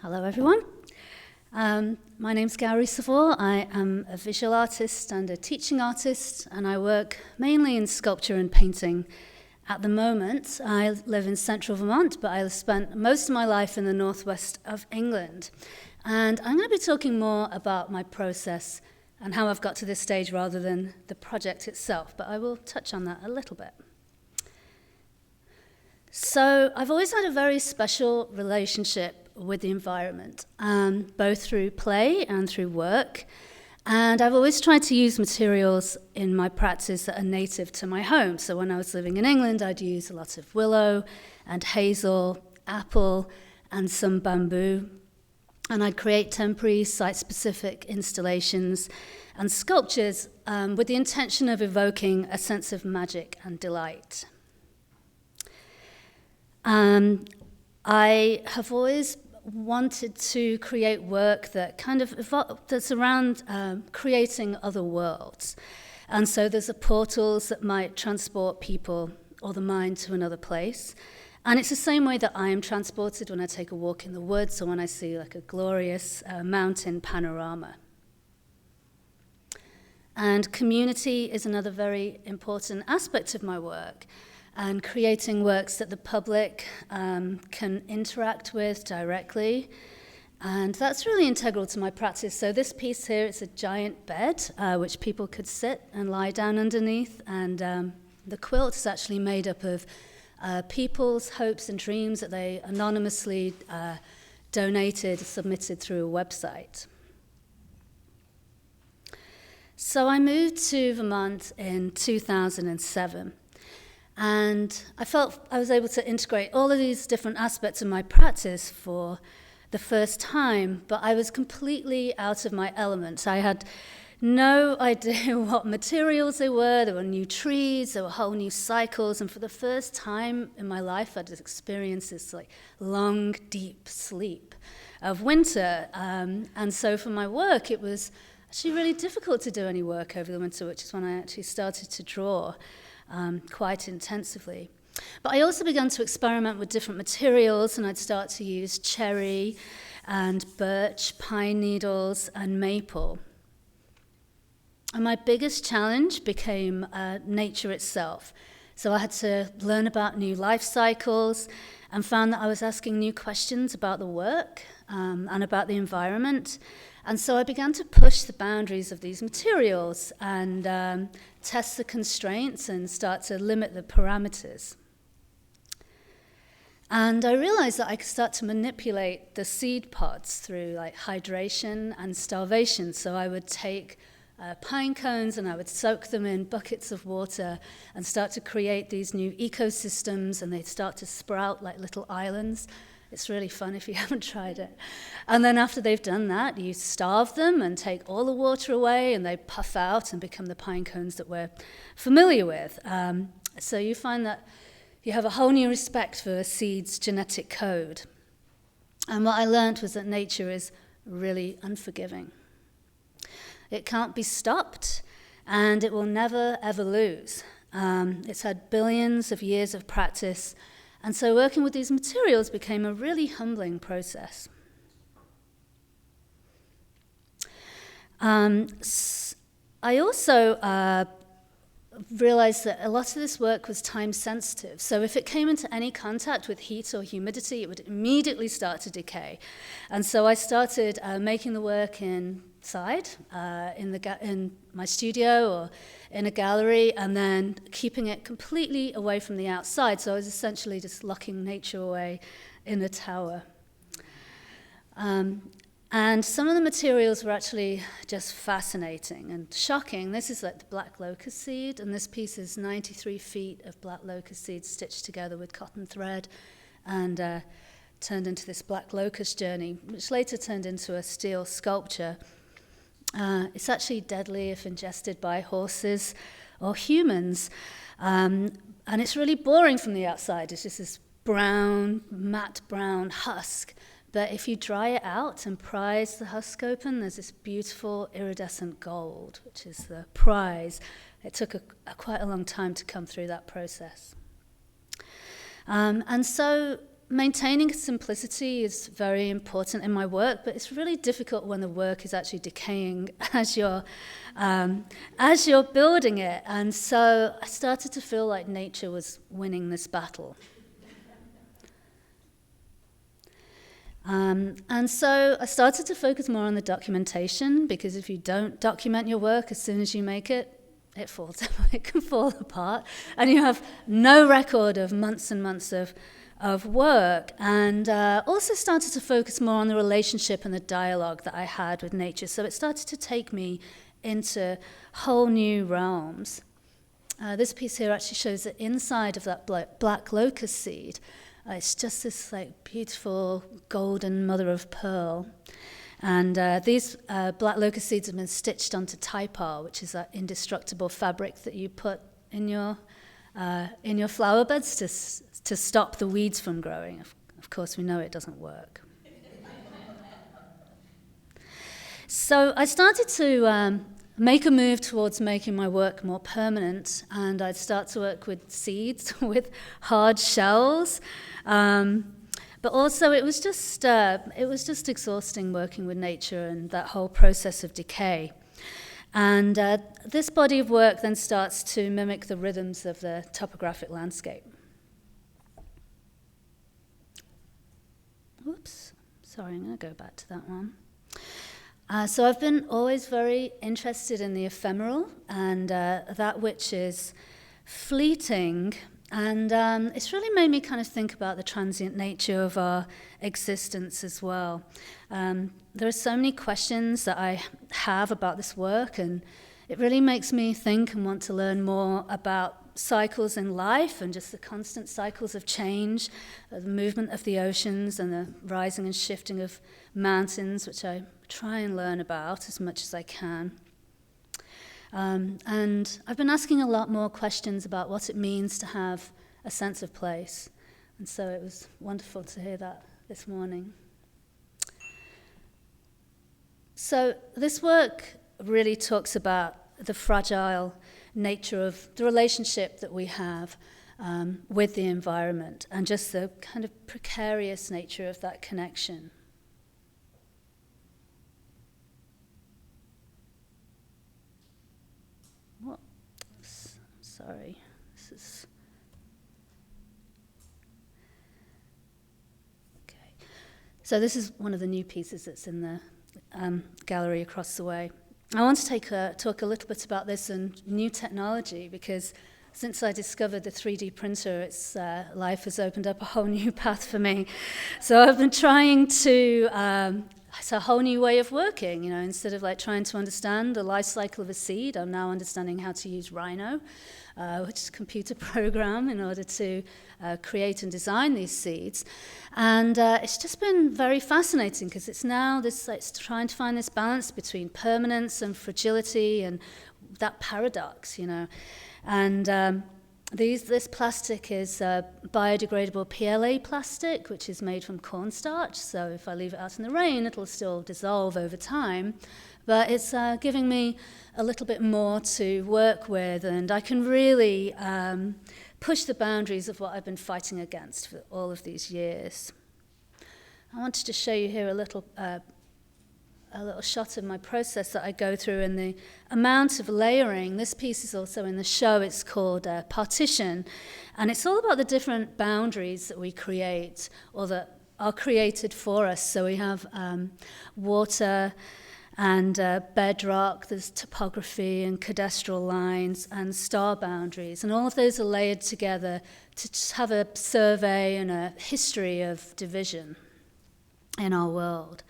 Hello, everyone. My name's Gowri Savoor. I am a visual artist and a teaching artist, and I work mainly in sculpture and painting. At the moment, I live in central Vermont, but I spent most of my life in the northwest of England. And I'm going to be talking more about my process and how I've got to this stage rather than the project itself, but I will touch on that a little bit. So I've always had a very special relationship with the environment, both through play and through work. And I've always tried to use materials in my practice that are native to my home. So when I was living in England, I'd use a lot of willow and hazel, apple, and some bamboo. And I'd create temporary site-specific installations and sculptures with the intention of evoking a sense of magic and delight. I have always wanted to create work that that's around creating other worlds. And so there's portals that might transport people or the mind to another place. And it's the same way that I am transported when I take a walk in the woods or when I see like a glorious mountain panorama. And community is another very important aspect of my work, and creating works that the public can interact with directly. And that's really integral to my practice. So this piece here, it's a giant bed, which people could sit and lie down underneath. And the quilt is actually made up of people's hopes and dreams that they anonymously submitted through a website. So I moved to Vermont in 2007. And I felt I was able to integrate all of these different aspects of my practice for the first time, but I was completely out of my element. I had no idea what materials they were. There were new trees, there were whole new cycles, and for the first time in my life, I'd experienced this like long, deep sleep of winter. And so for my work, it was actually really difficult to do any work over the winter, which is when I actually started to draw. Quite intensively. But I also began to experiment with different materials, and I'd start to use cherry and birch, pine needles, and maple. And my biggest challenge became nature itself. So I had to learn about new life cycles and found that I was asking new questions about the work and about the environment. And so I began to push the boundaries of these materials and test the constraints and start to limit the parameters. And I realized that I could start to manipulate the seed pods through like hydration and starvation. So I would take pine cones and I would soak them in buckets of water and start to create these new ecosystems, and they'd start to sprout like little islands. It's really fun if you haven't tried it. And then after they've done that, you starve them and take all the water away, and they puff out and become the pine cones that we're familiar with. So you find that you have a whole new respect for a seed's genetic code. And what I learned was that nature is really unforgiving. It can't be stopped, and it will never, ever lose. It's had billions of years of practice. And so working with these materials became a really humbling process. I also realized that a lot of this work was time sensitive. So if it came into any contact with heat or humidity, it would immediately start to decay. And so I started making the work inside, in my studio or in a gallery, and then keeping it completely away from the outside. So I was essentially just locking nature away in a tower. And some of the materials were actually just fascinating and shocking. This is like the black locust seed, and this piece is 93 feet of black locust seed stitched together with cotton thread and turned into this black locust journey, which later turned into a steel sculpture. It's actually deadly if ingested by horses or humans. And it's really boring from the outside. It's just this brown, matte brown husk. But if you dry it out and prise the husk open, there's this beautiful iridescent gold, which is the prize. It took quite a long time to come through that process. And so maintaining simplicity is very important in my work, but it's really difficult when the work is actually decaying as you're building it. And so I started to feel like nature was winning this battle. And so I started to focus more on the documentation, because if you don't document your work as soon as you make it, it falls, it can fall apart, and you have no record of months and months of work. And also started to focus more on the relationship and the dialogue that I had with nature. So it started to take me into whole new realms. This piece here actually shows the inside of that black locust seed. It's just this like beautiful golden mother of pearl. And these black locust seeds have been stitched onto typar, which is that indestructible fabric that you put in your flower beds to stop the weeds from growing. Of course, we know it doesn't work. So I started to make a move towards making my work more permanent, and I'd start to work with seeds, with hard shells. But also it was just exhausting working with nature and that whole process of decay. And this body of work then starts to mimic the rhythms of the topographic landscape. Oops, sorry, I'm going to go back to that one. So I've been always very interested in the ephemeral and that which is fleeting. And it's really made me kind of think about the transient nature of our existence as well. There are so many questions that I have about this work, and it really makes me think and want to learn more about cycles in life and just the constant cycles of change, the movement of the oceans and the rising and shifting of mountains, which I try and learn about as much as I can. And I've been asking a lot more questions about what it means to have a sense of place. And so it was wonderful to hear that this morning. So this work really talks about the fragile nature of the relationship that we have with the environment, and just the kind of precarious nature of that connection. Sorry, this is... Okay. So this is one of the new pieces that's in the gallery across the way. I want to talk a little bit about this and new technology, because since I discovered the 3D printer, life has opened up a whole new path for me. So I've been trying to... it's a whole new way of working, instead of like trying to understand the life cycle of a seed, I'm now understanding how to use Rhino, which is a computer program, in order to create and design these seeds. And it's just been very fascinating, because it's now it's trying to find this balance between permanence and fragility and that paradox, And this plastic is biodegradable PLA plastic, which is made from cornstarch. So if I leave it out in the rain, it'll still dissolve over time. But it's giving me a little bit more to work with, and I can really push the boundaries of what I've been fighting against for all of these years. I wanted to show you here a little shot of my process that I go through and the amount of layering. This piece is also in the show. It's called Partition, and it's all about the different boundaries that we create, or that are created for us. So we have water and bedrock, there's topography and cadastral lines and star boundaries, and all of those are layered together to just have a survey and a history of division in our world.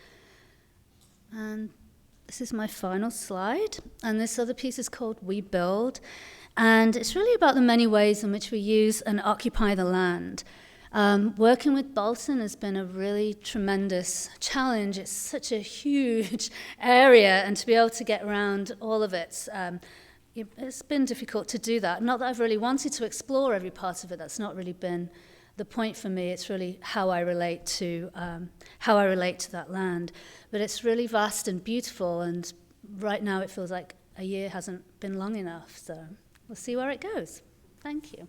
And this is my final slide, and this other piece is called We Build, and it's really about the many ways in which we use and occupy the land. Working with Bolton has been a really tremendous challenge. It's such a huge area, and to be able to get around all of it, it's been difficult to do that. Not that I've really wanted to explore every part of it. That's not really been the point for me. It's really how I relate to that land. But it's really vast and beautiful, and right now it feels like a year hasn't been long enough. So we'll see where it goes. Thank you.